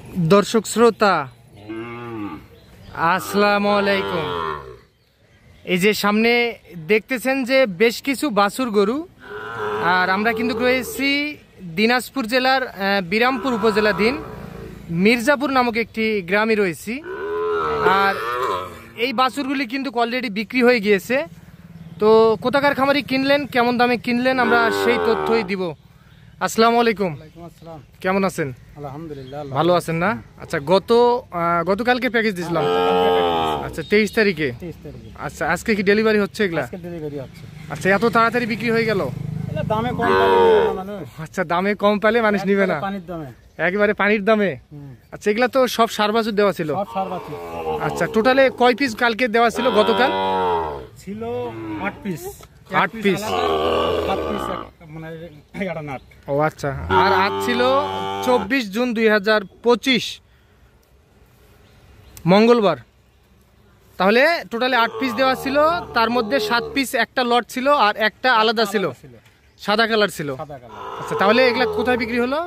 दर्शक श्रोता আসসালামু আলাইকুম। এই যে সামনে দেখতেছেন যে বেশ কিছু বাছুর গরু, আর আমরা কিন্তু রয়েছি দিনাজপুর জেলার বিরামপুর উপজেলাধীন মির্জাপুর নামক একটি গ্রামে রয়েছি। আর এই বাছুরগুলি কিন্তু অলরেডি বিক্রি হয়ে গিয়েছে। তো কোথাকার খামারি কিনলেন, কেমন দামে কিনলেন, আমরা সেই তথ্যই দিব। আসসালামু আলাইকুম। কেমন আছেন? আলহামদুলিল্লাহ ভালো আছেন না? আচ্ছা, গতকালকে প্যাকেজ দিয়েছিলাম। আচ্ছা, 23 তারিখে। আচ্ছা, আজকে কি ডেলিভারি হচ্ছে এগুলা? আচ্ছা, এত তাড়াতাড়ি বিক্রি হয়ে গেল? দামে কম মানুষ। আচ্ছা, দামে কম পেলে মানুষ নিবে না, একেবারে পানির দামে। আচ্ছা, এগুলা তো সব সার বাছুর দেওয়া ছিল? আচ্ছা, টোটালে কয় পিস কালকে দেওয়া ছিল? গতকাল ছিল 8 পিস। 8 পিস। 7 পিস মানে 11 নাট। ও আচ্ছা, আর আজ ছিল 24 জুন 2025 মঙ্গলবার। তাহলে টোটালে 8 পিস দেওয়া ছিল, তার মধ্যে 7 পিস একটা লট ছিল আর একটা আলাদা ছিল, সাদা কালার ছিল। আচ্ছা, তাহলে এগুলা কোথায় বিক্রি হলো?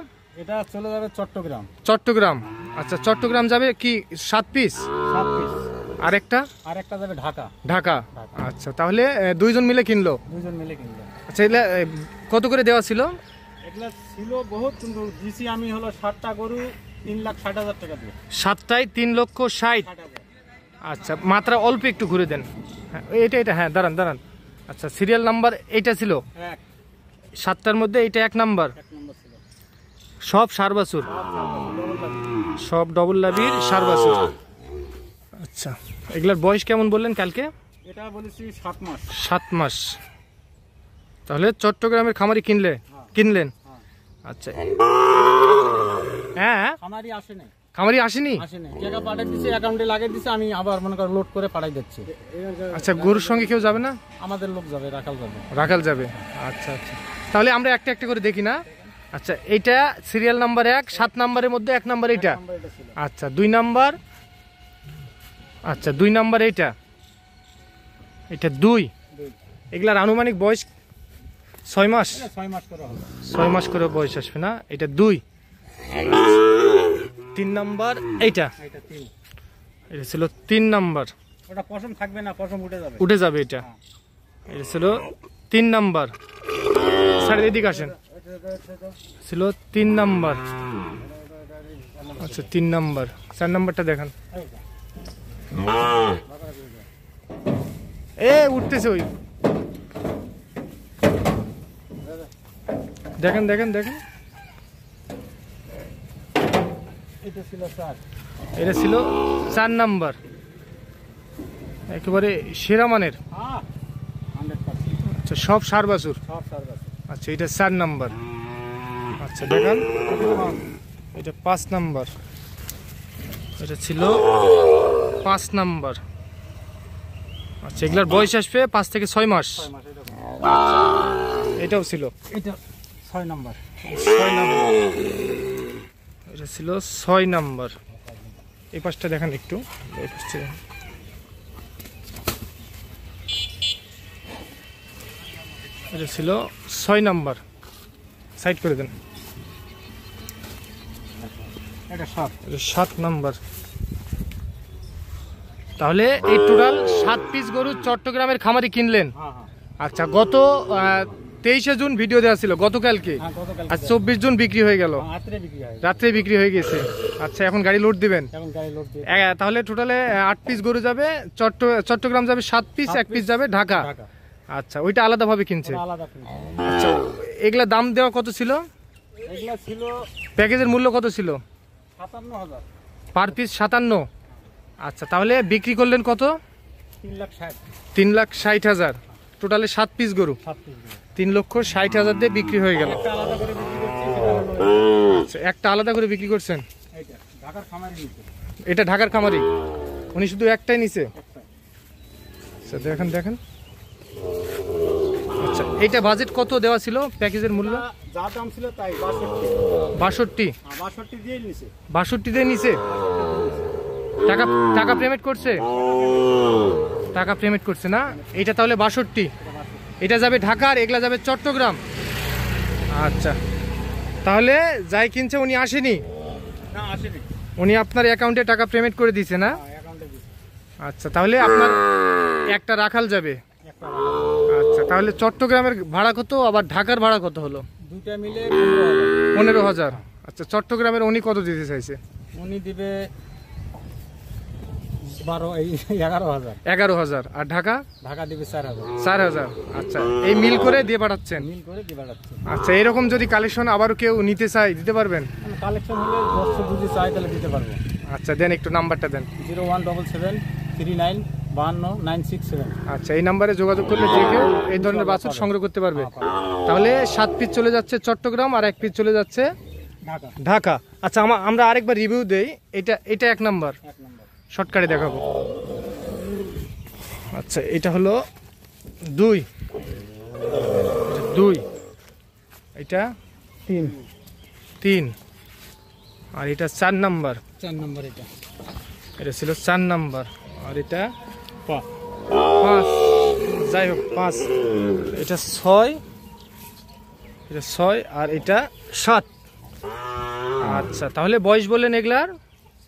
এটা চলে যাবে চট্টগ্রাম। চট্টগ্রাম। আচ্ছা, চট্টগ্রাম যাবে কি 7 পিস? 7 পিস। আরেকটা যাবে ঢাকা। ঢাকা। আচ্ছা, তাহলে দুইজন মিলে কিনলো? দুইজন মিলে কিনলো। আচ্ছা, এগুলা কত করে দেওয়া ছিল? এগুলা ছিল বহুত, কিন্তু দিছি আমি হলো 7টা গরু 3,60,000 টাকা দিয়ে। 7টায় 3,60,000। আচ্ছা, মাত্রা অল্প একটু ঘুরে দেন। হ্যাঁ, এটা হ্যাঁ, দাঁড়ান। আচ্ছা, সিরিয়াল নাম্বার এইটা ছিল 7টার মধ্যে, এইটা 1 নাম্বার। সব সার বাছুর, সব ডবল লাভির সার বাছুর। আচ্ছা, এগুলার বয়স কেমন বললেন কালকে? এটা বলেছি 7 মাস। 7 মাস। তাহলে চট্টগ্রামের খামারি কিনলেন? আচ্ছা, হ্যাঁ, খামারি আসেনি। টাকা পাঠিয়ে দিছে, অ্যাকাউন্টে লাগিয়ে দিছে, আমি আবার মনে কর লোড করে পাঠাই দিচ্ছি। আচ্ছা, গরুর সঙ্গে কেউ যাবে না? আমাদের লোক যাবে, রাখাল যাবে। আচ্ছা, তাহলে আমরা একটা একটা করে দেখি না? আচ্ছা, এইটা সিরিয়াল নাম্বার 1, 7 নাম্বারের মধ্যে 1 নাম্বার এইটা। আচ্ছা, 2 নাম্বার। আচ্ছা, 2 নাম্বার এটা 2। এগুলার আনুমানিক বয়স 6 মাস। 6 মাস করে বয়স আসবে না? এটা 2। 3 নাম্বার এইটা। এটা ছিল 3 নাম্বার। ওটা পশম থাকবে না, পশম উঠে যাবে এটা। এটা ছিল 3 নাম্বার। স্যার এদিকে আসেন। ছিল 3 নাম্বার। আচ্ছা, 3 নাম্বার। 4 নাম্বারটা দেখান। উঠতেছে ওই, দেখেন। এটা ছিল 4 নাম্বার, একেবারে সেরা মানের। আচ্ছা, সব সার বাছুর। আচ্ছা, এটা 4 নাম্বার। আচ্ছা, দেখান। এটা 5 নাম্বার। এটা ছিল 5 নাম্বার। আচ্ছা, এগুলার বয়স আসবে 5 থেকে 6 মাস। এটাও ছিল, এটা 6 নাম্বার। এটা ছিল 6 নাম্বার। এই পাশটা দেখান একটু। এটা ছিল 6 নাম্বার। সাইড করে দেন। এটা 7 নাম্বার। তাহলে এই টোটাল 7 পিস গরু চট্টগ্রামের খামারি কিনলেন। আচ্ছা, গত 23 জুন ভিডিও দেওয়া ছিল, গতকালকে। আর 24 জুন বিক্রি হয়ে গেল, রাত্রে বিক্রি হয়ে গেছে। আচ্ছা, এখন গাড়ি লোড দিবেন? তাহলে টোটালে 8 পিস গরু যাবে চট্টগ্রাম, যাবে 7 পিস, 1 পিস যাবে ঢাকা। আচ্ছা, ওইটা আলাদা ভাবে কিনছে। আচ্ছা, এগুলা দাম দেওয়া কত ছিল? প্যাকেজের মূল্য কত ছিল? 57,000 পার পিস। 57। আচ্ছা, তাহলে বিক্রি করলেন কত? 3,60,000। টোটালে 7 পিস গরু 3,60,000 দিয়ে বিক্রি হয়ে গেল। আচ্ছা, একটা আলাদা করে বিক্রি করছেন? এটা ঢাকার খামারি, উনি শুধু একটাই নিছে। আচ্ছা, দেখেন। আচ্ছা, এইটা বাজেট কত দেওয়া ছিল? প্যাকেজের মূল্য যা দাম ছিল তাই 62। 62 দিয়ে নিছে। টাকা পেমেন্ট করছে? টাকা পেমেন্ট করছে না? এটা তাহলে 62। এটা যাবে ঢাকা আর এগুলা যাবে চট্টগ্রাম। আচ্ছা, তাহলে যাই কিনছে উনি আসেনি? না আসেনি। উনি আপনার অ্যাকাউন্টে টাকা পেমেন্ট করে দিয়েছে না? হ্যাঁ, অ্যাকাউন্টে দিছি। আচ্ছা, তাহলে আপনার একটা রাখাল যাবে। একটা আচ্ছা, তাহলে চট্টগ্রামের ভাড়া কত, আবার ঢাকার ভাড়া কত হলো? দুইটা মিলে 15,000। 15,000। আচ্ছা, চট্টগ্রামের উনি কত দিতে চাইছে? উনি দিবে 11,000। 11,000। আর ঢাকা? ঢাকা দিবে 4,000। 4,000। আচ্ছা, এই মিল করে দিয়ে পাঠাচ্ছেন? মিল করে দিবা যাচ্ছে। আচ্ছা, এরকম যদি কালেকশন আবারও কেউ নিতে চায় দিতে পারবেন? কালেকশন হলে 10 বুঝি চাই তাহলে দিতে পারবো। আচ্ছা, দেন একটু নাম্বারটা দেন। 0177399667। আচ্ছা, এই নাম্বারে যোগাযোগ করলে যে কেউ এই ধরনের বাছুর সংগ্রহ করতে পারবে। তাহলে 7 পিস চলে যাচ্ছে চট্টগ্রাম আর 1 পিস চলে যাচ্ছে ঢাকা। ঢাকা। আচ্ছা, আমরা আরেকবার রিভিউ দেই। এটা 1 নাম্বার, 1 নম্বর। শর্টকাটে দেখাবো। আচ্ছা, এটা হলো 2, এটা 3, আর এটা 4 নাম্বার। 4 নম্বর এটা ছিল 4 নাম্বার, আর এটা 5। 5, যাই হোক 5। এটা 6, আর এটা 7। আচ্ছা, তাহলে বয়স বললেন এগুলার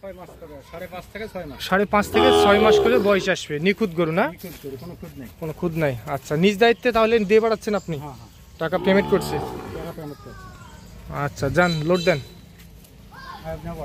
6 মাস করে 5.5 থেকে 6 মাস। 5.5 থেকে 6 মাস করে বয়স আসবে। নিখুঁত গরু না? নিখুঁত করে কোনো খুঁত নেই। কোনো খুঁত নাই। আচ্ছা, নিজ দায়িত্বে তাহলে দিয়ে পাঠাচ্ছেন আপনি? হ্যাঁ হ্যাঁ, টাকা পেমেন্ট করছে? টাকা পেমেন্ট করছি। আচ্ছা, যান লোড দেন। হ্যাঁ, নেব।